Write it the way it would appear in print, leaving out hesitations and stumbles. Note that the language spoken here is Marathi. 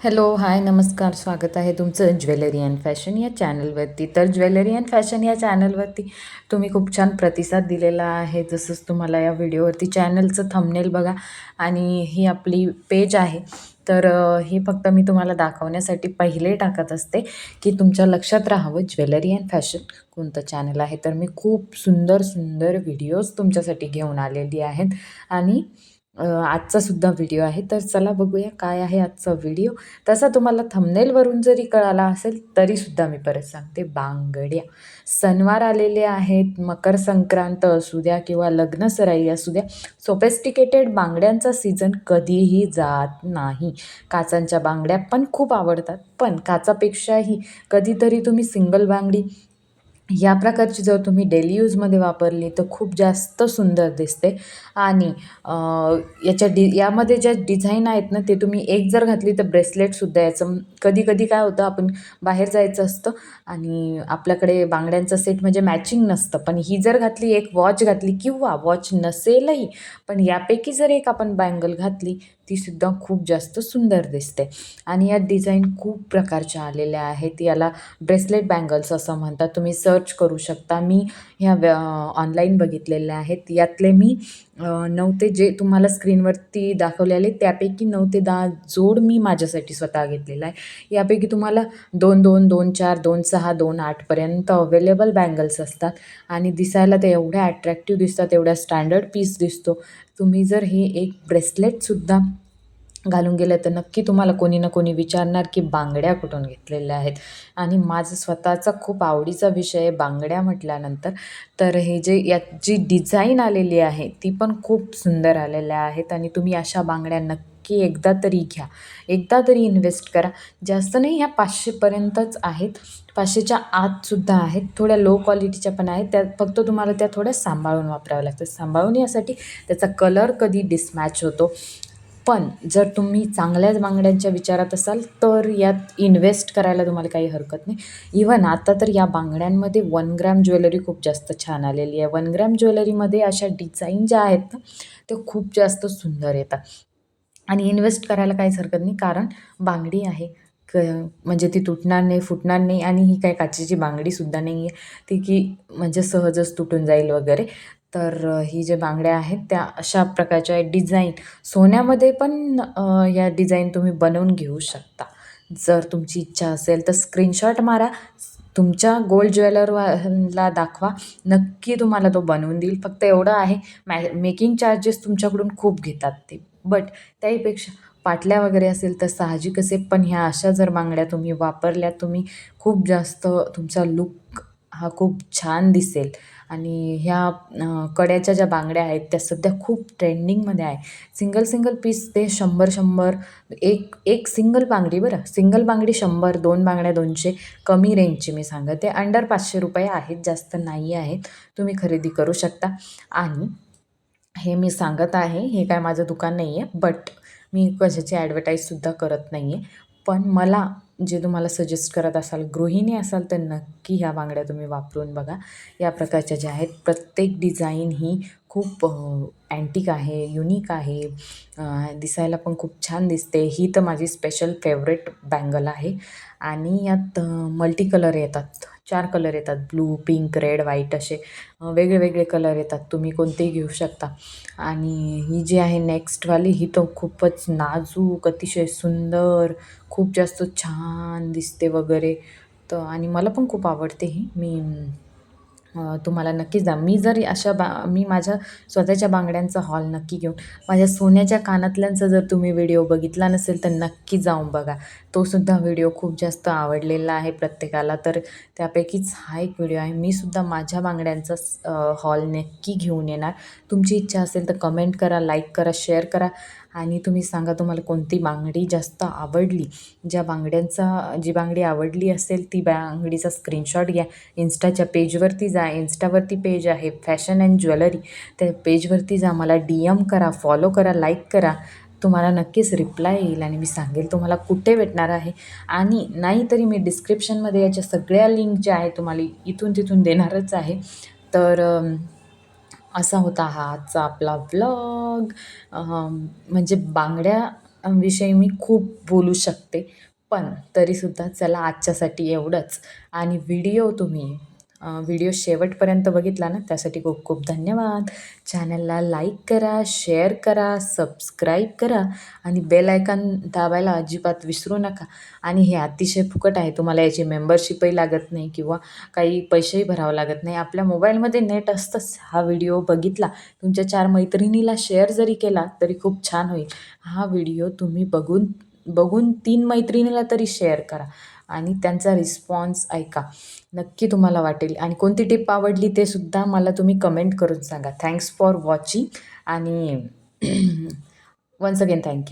हॅलो, हाय, नमस्कार. स्वागत आहे तुमचं ज्वेलरी अँड फॅशन या चॅनलवरती. तर ज्वेलरी अँड फॅशन या चॅनलवरती तुम्ही खूप छान प्रतिसाद दिलेला आहे. जसंच तुम्हाला या व्हिडिओवरती चॅनलचं थंबनेल बघा आणि ही आपली पेज आहे. तर हे फक्त मी तुम्हाला दाखवण्यासाठी पहिले टाकत असते, की तुमच्या लक्षात राहावं ज्वेलरी अँड फॅशन कोणतं चॅनल आहे. तर मी खूप सुंदर, सुंदर व्हिडिओज तुमच्यासाठी घेऊन आलेली आहेत आणि आजचासुद्धा व्हिडिओ आहे. तर चला बघूया काय आहे आजचा व्हिडिओ. तसा तुम्हाला थंबनेलवरून जरी कळाला असेल तरीसुद्धा मी परत सांगते, बांगड्या. सणवार आलेले आहेत, मकर संक्रांत असू द्या किंवा लग्नसराई असू द्या, सोफिस्टिकेटेड बांगड्यांचा सीझन कधीही जात नाही. काचांच्या बांगड्या पण खूप आवडतात, पण काचापेक्षाही कधीतरी तुम्ही सिंगल बांगडी या प्रकारची जर तुम्ही डेली यूजमध्ये वापरली तर खूप जास्त सुंदर दिसते. आणि यामध्ये ज्या डिझाईन आहेत ना, ते तुम्ही एक जर घातली तर ब्रेसलेटसुद्धा याचं कधी-कधी काय होतं, आपण बाहेर जायचं असतं आणि आपल्याकडे बांगड्यांचा सेट म्हणजे मॅचिंग नसतं. पण ही जर घातली, एक वॉच घातली किंवा वॉच नसेलही, पण यापैकी जर एक आपण बँगल घातली, तीसुद्धा खूप जास्त सुंदर दिसते. आणि यात डिझाईन खूप प्रकारच्या आलेल्या आहेत. याला ब्रेसलेट बँगल्स असं म्हणतात. तुम्ही सर्च करू शकता. मी ह्या ऑनलाईन बघितलेल्या आहेत. यातले मी 9 ते जे तुम्हाला स्क्रीनवरती दाखवले त्यापैकी 9 ते 10 जोड मी माझ्यासाठी स्वतः घेतलेला आहे. यापैकी तुम्हाला 2-2, 2-4, 2-6, 2-8 पर्यंत अवेलेबल बँगल्स असतात आणि दिसायला ते एवढ्या अट्रॅक्टिव्ह दिसतात, एवढ्या स्टँडर्ड पीस दिसतो. तुम्ही जर हे एक ब्रेसलेटसुद्धा घालून गेलं तर नक्की तुम्हाला कोणी ना कोणी विचारणार, की बांगड्या कुठून घेतलेल्या आहेत. आणि माझं स्वतःचा खूप आवडीचा विषय आहे बांगड्या म्हटल्यानंतर. तर हे जे यात जी डिझाईन आलेली आहे ती पण खूप सुंदर आलेल्या आहेत आणि तुम्ही अशा बांगड्या नक्की एकदा तरी घ्या. एकदा तरी इन्व्हेस्ट करा. जास्त नाही, ह्या 500 आहेत. 500च्या आतसुद्धा आहेत. थोड्या लो क्वालिटीच्या पण आहेत. त्यात फक्त तुम्हाला त्या थोड्या सांभाळून वापराव्या लागतात. सांभाळून यासाठी त्याचा कलर कधी डिसमॅच होतो. पण जर तुम्ही चांगल्याच बांगड्यांच्या विचारात असाल तर यात इन्व्हेस्ट करायला तुम्हाला काही हरकत नाही. इव्हन आता तर या बांगड्यांमध्ये 1 ग्रॅम ज्वेलरी खूप जास्त छान आलेली आहे. 1 ग्रॅम ज्वेलरीमध्ये अशा डिझाईन ज्या आहेत ना, त्या खूप जास्त सुंदर येतात आणि इन्व्हेस्ट करायला काहीच हरकत नाही. कारण बांगडी आहे, क म्हणजे ती तुटणार नाही, फुटणार नाही आणि ही काही काचेची बांगडीसुद्धा नाही आहे, ती की म्हणजे सहजच तुटून जाईल वगैरे. तर ही ज्या बांगड्या आहेत त्या अशा प्रकारच्या डिझाईन सोन्यामध्ये पण या डिझाईन तुम्ही बनवून घेऊ शकता. जर तुमची इच्छा असेल तर स्क्रीनशॉट मारा. तुमच्या गोल्ड ज्वेलरवाला दाखवा. नक्की तुम्हाला तो बनवून देईल. फक्त एवढं आहे, मेकिंग चार्जेस तुमच्याकडून खूप घेतात ते. बट त्याहीपेक्षा पाटल्या वगैरे असेल तर साहजिकच आहे. पण ह्या अशा जर बांगड्या तुम्ही वापरल्या, तुम्ही खूप जास्त तुमचा लूक हा खूप छान दिसेल. आणि ह्या कड्याच्या ज्या बांगड्या आहेत त्या सध्या खूप ट्रेंडिंगमध्ये आहे. सिंगल पीस ते 100-100, एक एक सिंगल बांगडी, बरं, सिंगल बांगडी 100, 2 बांगड्या 200. कमी रेंजची मी सांगते. अंडर ₹500 आहेत, जास्त नाही आहेत. तुम्ही खरेदी करू शकता. आणि हे मी सांगत आहे, हे काय माझं दुकान नाही आहे, बट मी कशाची ॲडव्हर्टाईजसुद्धा करत नाही आहे. पण मला जे तुम्हाला सजेस्ट करत असाल, गृहिणी असाल तर नक्की ह्या बांगड्या तुम्ही वापरून बघा. या प्रकारच्या ज्या आहेत, प्रत्येक डिझाईन ही खूप अँटिक आहे, युनिक आहे. दिसायला पण खूप छान दिसते. ही तर माझी स्पेशल फेवरेट बँगल आहे आणि यात मल्टी कलर येतात. 4 कलर येतात, ब्लू, पिंक, रेड, व्हाईट असे वेगळे कलर येतात. तुम्ही कोणतेही घेऊ शकता. आणि ही जी आहे नेक्स्टवाली, ही तर खूपच नाजूक, अतिशय सुंदर, खूप जास्त छान दिसते वगैरे. तर आणि मला पण खूप आवडते ही. तुम्हाला नक्कीच मी जर मी माझ्या स्वतःच्या बांगड्यांचा हॉल नक्की घेऊन, माझ्या सोन्याच्या कानातल्यांचा जर तुम्ही व्हिडिओ बघितला नसेल तर नक्की जाऊन बघा. तो सुद्धा व्हिडिओ खूप जास्त आवडलेला आहे प्रत्येकाला. तर त्यापैकीच हा एक व्हिडिओ आहे. मी सुद्धा माझ्या बांगड्यांचा हॉल नक्की घेऊन येणार. तुमची इच्छा असेल तर कमेंट करा, लाईक करा, शेअर करा आणि तुम्ही सांगा तुम्हाला कोणती बांगडी जास्त आवडली. जी बांगडी आवडली असेल ती बांगडीचा स्क्रीनशॉट घ्या. इन्स्टाच्या पेजवरती जा. इन्स्टावरती पेज आहे फॅशन अँड ज्वेलरी. त्या पेजवरती जा, मला DM करा, फॉलो करा, लाईक करा. तुम्हाला नक्कीच रिप्लाय येईल आणि मी सांगेल तुम्हाला कुठे भेटणार आहे. आणि नाहीतरी मी डिस्क्रिप्शनमध्ये याच्या सगळ्या लिंक ज्या आहेत तुम्हाला इथून तिथून देणारच आहे. तर असा होता हा आजचा आपला व्लॉग. म्हणजे बांगड्या विषयी मी खूप बोलू शकते. पण तरीसुद्धा चला आजच्यासाठी एवढंच. आणि व्हिडिओ शेवटपर्यंत बघितला ना, त्यासाठी खूप खूप धन्यवाद. चॅनलला लाईक करा, शेअर करा, सबस्क्राईब करा आणि बेल आयकॉन दाबायला अजिबात विसरू नका. आणि हे अतिशय फुकट आहे. तुम्हाला याची मेंबरशिपही लागत नाही किंवा काही पैसेही भरावं लागत नाही. आपल्या मोबाईलमध्ये नेट असतंच. हा व्हिडिओ बघितला, तुमच्या 4 मैत्रिणीला शेअर जरी केला तरी खूप छान होईल. हा व्हिडिओ तुम्ही बघून बघून 3 मैत्रिणीला तरी शेअर करा आणि त्यांचा रिस्पॉन्स ऐका. नक्की तुम्हाला वाटेल आणि कोणती टिप आवडली ते सुद्धा मला तुम्ही कमेंट करून सांगा. थँक्स फॉर वॉचिंग आणि वन्स अगेन थँक यू.